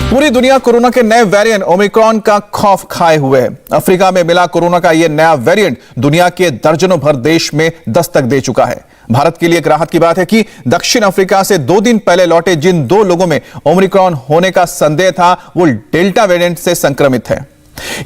पूरी दुनिया कोरोना के नए वेरिएंट ओमिक्रॉन का खौफ खाए हुए है। अफ्रीका में मिला कोरोना का यह नया वेरिएंट दुनिया के दर्जनों भर देश में दस्तक दे चुका है। भारत के लिए एक राहत की बात है कि दक्षिण अफ्रीका से 2 दिन पहले लौटे जिन 2 लोगों में ओमिक्रॉन होने का संदेह था, वो डेल्टा वेरिएंट से संक्रमित है।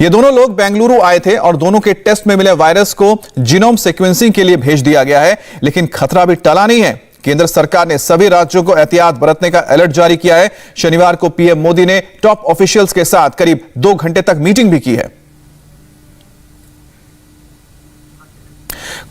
ये दोनों लोग बेंगलुरु आए थे और दोनों के टेस्ट में मिले वायरस को जीनोम सीक्वेंसिंग के लिए भेज दिया गया है, लेकिन खतरा भी टला नहीं है। केंद्र सरकार ने सभी राज्यों को एहतियात बरतने का अलर्ट जारी किया है। शनिवार को पीएम मोदी ने टॉप ऑफिशियल्स के साथ करीब 2 घंटे तक मीटिंग भी की है।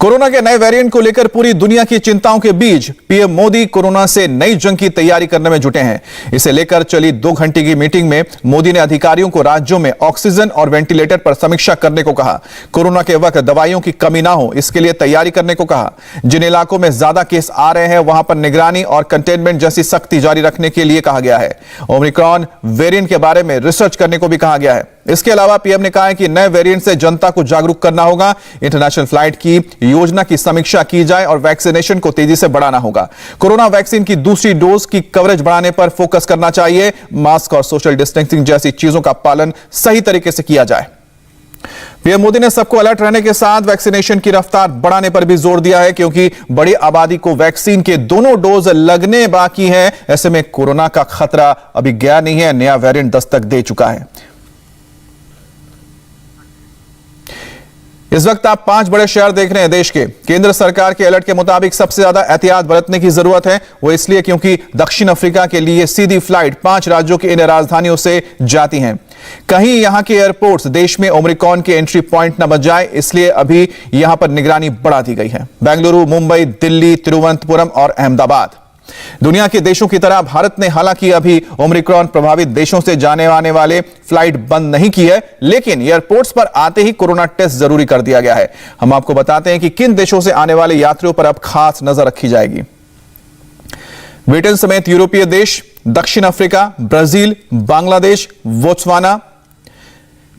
कोरोना के नए वेरिएंट को लेकर पूरी दुनिया की चिंताओं के बीच पीएम मोदी कोरोना से नई जंग की तैयारी करने में जुटे हैं। इसे लेकर चली 2 घंटे की मीटिंग में मोदी ने अधिकारियों को राज्यों में ऑक्सीजन और वेंटिलेटर पर समीक्षा करने को कहा। कोरोना के वक्त दवाइयों की कमी ना हो, इसके लिए तैयारी करने को कहा। जिन इलाकों में ज्यादा केस आ रहे हैं वहां पर निगरानी और कंटेनमेंट जैसी सख्ती जारी रखने के लिए कहा गया है। ओमिक्रॉन वेरिएंट के बारे में रिसर्च करने को भी कहा गया है। इसके अलावा पीएम ने कहा है कि नए वेरिएंट से जनता को जागरूक करना होगा, इंटरनेशनल फ्लाइट की योजना की समीक्षा की जाए और वैक्सीनेशन को तेजी से बढ़ाना होगा। कोरोना वैक्सीन की दूसरी डोज की कवरेज बढ़ाने पर फोकस करना चाहिए। मास्क और सोशल डिस्टेंसिंग जैसी चीजों का पालन सही तरीके से किया जाए। पीएम मोदी ने सबको अलर्ट रहने के साथ वैक्सीनेशन की रफ्तार बढ़ाने पर भी जोर दिया है, क्योंकि बड़ी आबादी को वैक्सीन के दोनों डोज लगने बाकी हैं। ऐसे में कोरोना का खतरा अभी गया नहीं है, नया वेरिएंट दस्तक दे चुका है। इस वक्त आप 5 बड़े शहर देख रहे हैं देश के। केंद्र सरकार के अलर्ट के मुताबिक सबसे ज्यादा एहतियात बरतने की जरूरत है। वो इसलिए क्योंकि दक्षिण अफ्रीका के लिए सीधी फ्लाइट 5 राज्यों की इन राजधानियों से जाती हैं। कहीं यहां के एयरपोर्ट्स देश में ओमिक्रॉन के एंट्री पॉइंट न बन जाए, इसलिए अभी यहां पर निगरानी बढ़ा दी गई है। बेंगलुरु, मुंबई, दिल्ली, तिरुवनंतपुरम और अहमदाबाद। दुनिया के देशों की तरह भारत ने हालांकि अभी ओमिक्रॉन प्रभावित देशों से जाने आने वाले फ्लाइट बंद नहीं की है, लेकिन एयरपोर्ट्स पर आते ही कोरोना टेस्ट जरूरी कर दिया गया है। हम आपको बताते हैं कि किन देशों से आने वाले यात्रियों पर अब खास नजर रखी जाएगी। ब्रिटेन समेत यूरोपीय देश, दक्षिण अफ्रीका, ब्राजील, बांग्लादेश, बोत्सवाना,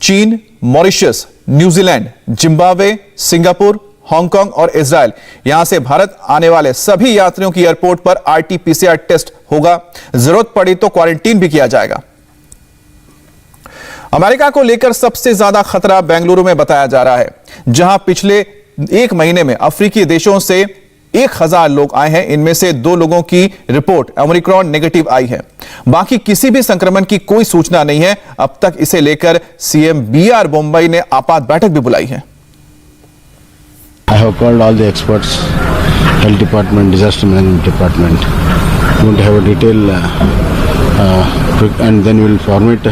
चीन, Mauritius, New Zealand, Zimbabwe, Singapore, Hong Kong और इजराइल, यहां से भारत आने वाले सभी यात्रियों की एयरपोर्ट पर आरटी-पीसीआर टेस्ट होगा। जरूरत पड़ी तो क्वारंटीन भी किया जाएगा। अमेरिका को लेकर सबसे ज्यादा खतरा बेंगलुरु में बताया जा रहा है, जहां पिछले 1 महीने में अफ्रीकी देशों से 1000 लोग आए हैं। इनमें से 2 लोगों की रिपोर्ट ओमिक्रॉन नेगेटिव आई है। बाकी किसी भी संक्रमण की कोई सूचना नहीं है। अब तक इसे लेकर सीएम बीआर मुंबई ने आपात बैठक भी बुलाई है। I have called all the experts, health department, disaster management department. We want to have a detailed and then we will formulate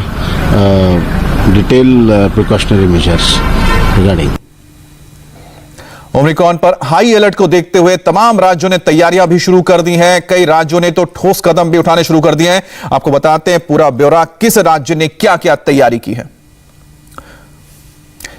detailed precautionary measures regarding. Omicron पर हाई अलर्ट को देखते हुए तमाम राज्यों ने तैयारियां भी शुरू कर दी हैं। कई राज्यों ने तो ठोस कदम भी उठाने शुरू कर दिए हैं। आपको बताते हैं पूरा ब्यौरा किस राज्य ने क्या क्या तैयारी की है।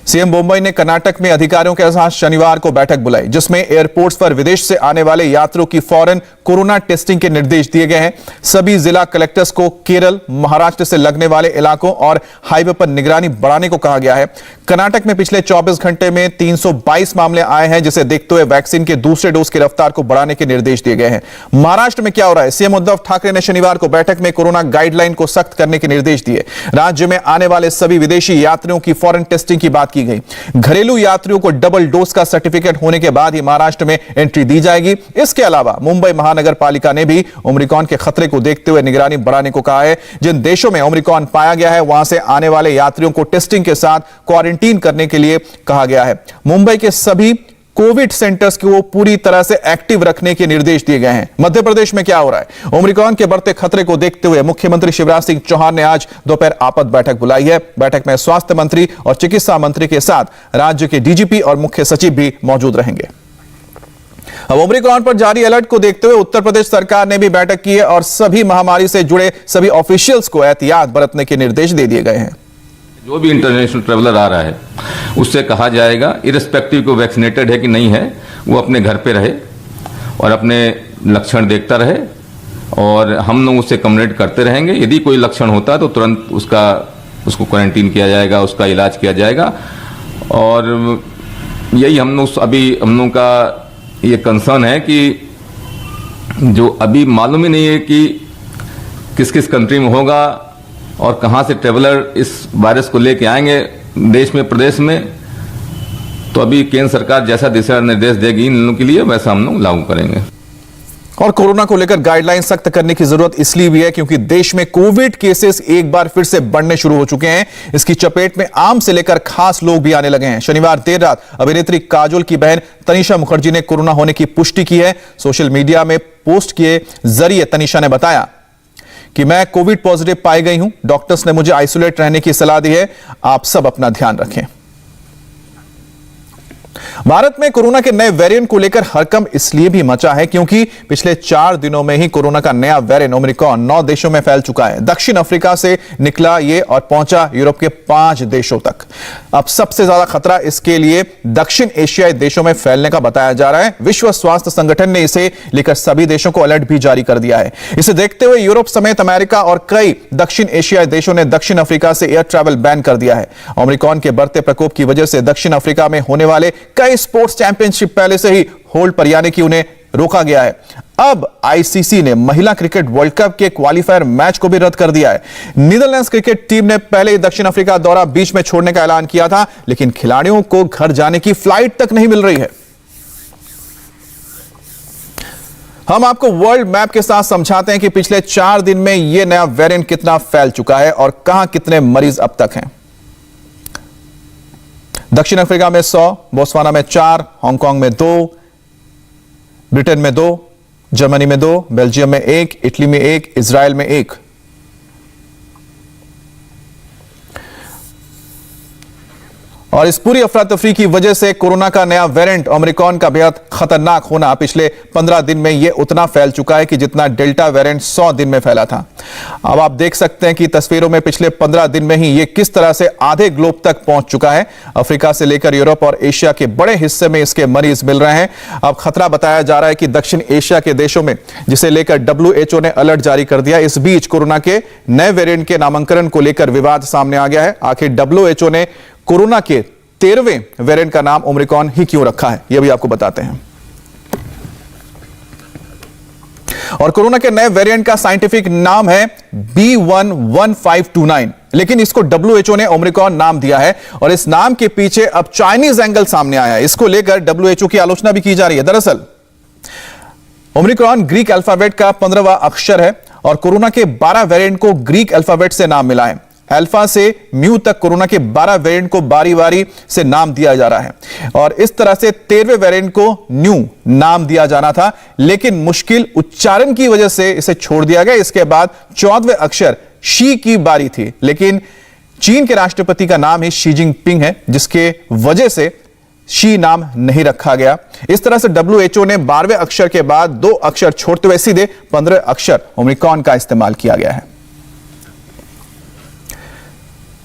सीएम मुंबई ने कर्नाटक में अधिकारियों के साथ शनिवार को बैठक बुलाई, जिसमें एयरपोर्ट्स पर विदेश से आने वाले यात्रियों की फौरन कोरोना टेस्टिंग के निर्देश दिए गए हैं। सभी जिला कलेक्टर्स को केरल, महाराष्ट्र से लगने वाले इलाकों और हाईवे पर निगरानी बढ़ाने को कहा गया है। कर्नाटक में पिछले 24 घंटे में 322 मामले आए हैं, जिसे देखते हुए वैक्सीन के दूसरे डोज की रफ्तार को बढ़ाने के निर्देश दिए गए हैं। महाराष्ट्र में क्या हो रहा है? सीएम उद्धव ठाकरे ने शनिवार को बैठक में कोरोना गाइडलाइन को सख्त करने के निर्देश दिए। राज्य में आने वाले सभी विदेशी यात्रियों की फौरन टेस्टिंग की बात की गई। घरेलू यात्रियों को डबल डोज का सर्टिफिकेट होने के बाद ही महाराष्ट्र में एंट्री दी जाएगी। इसके अलावा मुंबई महानगर पालिका ने भी ओमिक्रॉन के खतरे को देखते हुए निगरानी बढ़ाने को कहा है। जिन देशों में ओमिक्रॉन पाया गया है, वहां से आने वाले यात्रियों को टेस्टिंग के साथ क्वारंटीन करने के लिए कहा गया है। मुंबई के सभी कोविड सेंटर्स को पूरी तरह से एक्टिव रखने के निर्देश दिए गए हैं। मध्य प्रदेश में क्या हो रहा है? ओमिक्रॉन के बढ़ते खतरे को देखते हुए मुख्यमंत्री शिवराज सिंह चौहान ने आज दोपहर आपात बैठक बुलाई है। बैठक में स्वास्थ्य मंत्री और चिकित्सा मंत्री के साथ राज्य के डीजीपी और मुख्य सचिव भी मौजूद रहेंगे। अब ओमिक्रॉन पर जारी अलर्ट को देखते हुए उत्तर प्रदेश सरकार ने भी बैठक की है और सभी महामारी से जुड़े सभी ऑफिशियल्स को एहतियात बरतने के निर्देश दे दिए गए हैं। जो भी इंटरनेशनल ट्रैवलर आ रहा है उससे कहा जाएगा, इररिस्पेक्टिव को वैक्सीनेटेड है कि नहीं है, वो अपने घर पे रहे और अपने लक्षण देखता रहे और हम लोग उससे कम्युनिकेट करते रहेंगे। यदि कोई लक्षण होता है तो तुरंत उसको क्वारंटीन किया जाएगा, उसका इलाज किया जाएगा। और यही हम लोग का ये कंसर्न है कि जो अभी मालूम ही नहीं है कि किस किस कंट्री में होगा और कहां से ट्रेवलर इस वायरस को लेके आएंगे देश में, प्रदेश में, तो अभी केंद्र सरकार जैसा दिशा निर्देश देगी इन लोगों के लिए वैसा हम लोग लागू करेंगे। और कोरोना को लेकर गाइडलाइन सख्त करने की जरूरत इसलिए भी है क्योंकि देश में कोविड केसेस एक बार फिर से बढ़ने शुरू हो चुके हैं। इसकी चपेट में आम से लेकर खास लोग भी आने लगे हैं। शनिवार देर रात अभिनेत्री काजोल की बहन तनिषा मुखर्जी ने कोरोना होने की पुष्टि की है। सोशल मीडिया में पोस्ट के जरिए तनिषा ने बताया कि मैं कोविड पॉजिटिव पाई गई हूं, डॉक्टर्स ने मुझे आइसोलेट रहने की सलाह दी है, आप सब अपना ध्यान रखें। भारत में कोरोना के नए वेरिएंट को लेकर हड़कंप इसलिए भी मचा है क्योंकि पिछले 4 दिनों में ही कोरोना का नया वेरिएंट ओमिक्रॉन 9 देशों में फैल चुका है। दक्षिण अफ्रीका से निकला ये और पहुंचा यूरोप के 5 देशों तक। अब सबसे ज्यादा खतरा इसके लिए दक्षिण एशियाई देशों में फैलने का बताया जा रहा है। विश्व स्वास्थ्य संगठन ने इसे लेकर सभी देशों को अलर्ट भी जारी कर दिया है। इसे देखते हुए यूरोप समेत अमेरिका और कई दक्षिण एशियाई देशों ने दक्षिण अफ्रीका से एयर ट्रैवल बैन कर दिया है। ओमिक्रॉन के बढ़ते प्रकोप की वजह से दक्षिण अफ्रीका में होने वाले कई स्पोर्ट्स चैंपियनशिप पहले से ही होल्ड पर, यानी कि उन्हें रोका गया है। अब आईसीसी ने महिला क्रिकेट वर्ल्ड कप के क्वालिफायर मैच को भी रद्द कर दिया है। नीदरलैंड्स क्रिकेट टीम ने पहले ही दक्षिण अफ्रीका दौरा बीच में छोड़ने का ऐलान किया था, लेकिन खिलाड़ियों को घर जाने की फ्लाइट तक नहीं मिल रही है। हम आपको वर्ल्ड मैप के साथ समझाते हैं कि पिछले 4 दिन में यह नया वेरिएंट कितना फैल चुका है और कहां कितने मरीज अब तक हैं। दक्षिण अफ्रीका में 100, बोत्सवाना में 4, हांगकांग में 2, ब्रिटेन में 2, जर्मनी में 2, बेल्जियम में 1, इटली में 1, इजराइल में 1। और इस पूरी अफरा तफरी की वजह से कोरोना का नया वेरिएंट ओमिक्रॉन का बेहद खतरनाक होना पिछले 15 दिन में यह उतना फैल चुका है कि जितना डेल्टा वेरिएंट 100 दिन में फैला था। अब आप देख सकते हैं कि तस्वीरों में पिछले 15 दिन में ही यह किस तरह से आधे ग्लोब तक पहुंच चुका है। अफ्रीका से लेकर यूरोप और एशिया के बड़े हिस्से में इसके मरीज मिल रहे हैं। अब खतरा बताया जा रहा है कि दक्षिण एशिया के देशों में, जिसे लेकर WHO ने अलर्ट जारी कर दिया। इस बीच कोरोना के नए वेरिएंट के नामांकन को लेकर विवाद सामने आ गया है। आखिर WHO ने कोरोना के 13वें वेरिएंट का नाम ओमिक्रॉन ही क्यों रखा है, यह भी आपको बताते हैं। और कोरोना के नए वेरिएंट का साइंटिफिक नाम है B11529, लेकिन इसको WHO ने ओमिक्रॉन नाम दिया है और इस नाम के पीछे अब चाइनीज एंगल सामने आया है। इसको लेकर WHO की आलोचना भी की जा रही है। दरअसल ओमिक्रॉन ग्रीक अल्फाबेट का 15वां अक्षर है और कोरोना के 12 वेरिएंट को ग्रीक अल्फाबेट से नाम मिला है। अल्फा से म्यू तक कोरोना के 12 वेरिएंट को बारी बारी से नाम दिया जा रहा है और इस तरह से 13वें वेरिएंट को न्यू नाम दिया जाना था, लेकिन मुश्किल उच्चारण की वजह से इसे छोड़ दिया गया। इसके बाद 14वें अक्षर शी की बारी थी, लेकिन चीन के राष्ट्रपति का नाम ही शी जिनपिंग है, जिसके वजह से शी नाम नहीं रखा गया। इस तरह से WHO ने 12वें अक्षर के बाद 2 अक्षर छोड़ते हुए सीधे 15वें अक्षर ओमिक्रॉन का इस्तेमाल किया गया है।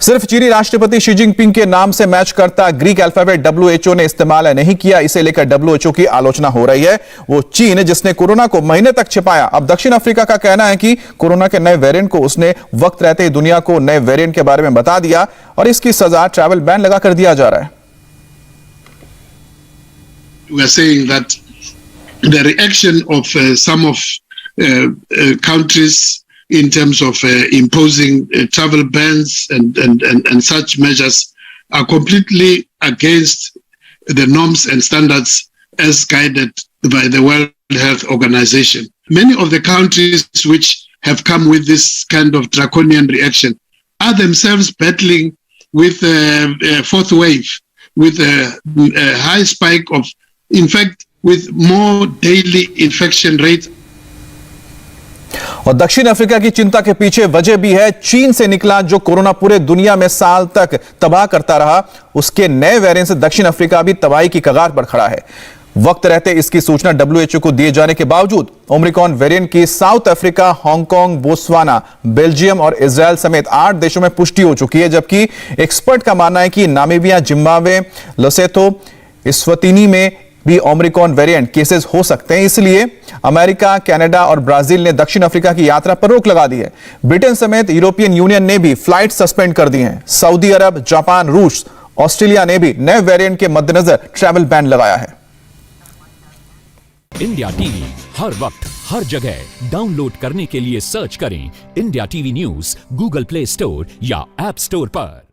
सिर्फ चीनी राष्ट्रपति शी जिनपिंग के नाम से मैच करता ग्रीक अल्फाबेट WHO ने इस्तेमाल नहीं किया। इसे लेकर WHO की आलोचना हो रही है। वो चीन जिसने कोरोना को महीने तक छिपाया, अब दक्षिण अफ्रीका का कहना है कि कोरोना के नए वेरिएंट को उसने वक्त रहते ही दुनिया को नए वेरिएंट के बारे में बता दिया और इसकी सजा ट्रैवल बैन लगा कर दिया जा रहा है। We are saying that the reaction of some of countries in terms of imposing travel bans and such measures are completely against the norms and standards as guided by the World Health Organization. Many of the countries which have come with this kind of draconian reaction are themselves battling with a fourth wave, with a high spike of, in fact, with more daily infection rate. और दक्षिण Africa की चिंता के पीछे वजह भी है। चीन से निकला जो कोरोना पूरे दुनिया में साल तक तबाह करता रहा, उसके नए वेरिएंट से दक्षिण अफ्रीका भी तबाही की कगार पर खड़ा है। वक्त रहते इसकी सूचना WHO को दिए जाने के बावजूद ओमिक्रॉन वेरिएंट की south Africa, Hong Kong, Botswana, Belgium और इजराइल समेत 8 देशों में पुष्टि हो चुकी है, जबकि एक्सपर्ट का मानना है कि नामीबिया, जिम्बाब्वे, लेसोथो, इस्वातिनी में भी ओमिक्रॉन वेरिएंट केसेस हो सकते हैं। इसलिए अमेरिका, कनाडा और ब्राजील ने दक्षिण अफ्रीका की यात्रा पर रोक लगा दी है। ब्रिटेन समेत यूरोपियन यूनियन ने भी फ्लाइट सस्पेंड कर दी हैं। सऊदी अरब, जापान, रूस, ऑस्ट्रेलिया ने भी नए वेरिएंट के मद्देनजर ट्रैवल बैन लगाया है। इंडिया टीवी हर वक्त हर जगह डाउनलोड करने के लिए सर्च करें India TV news Google play store या ऐप स्टोर पर।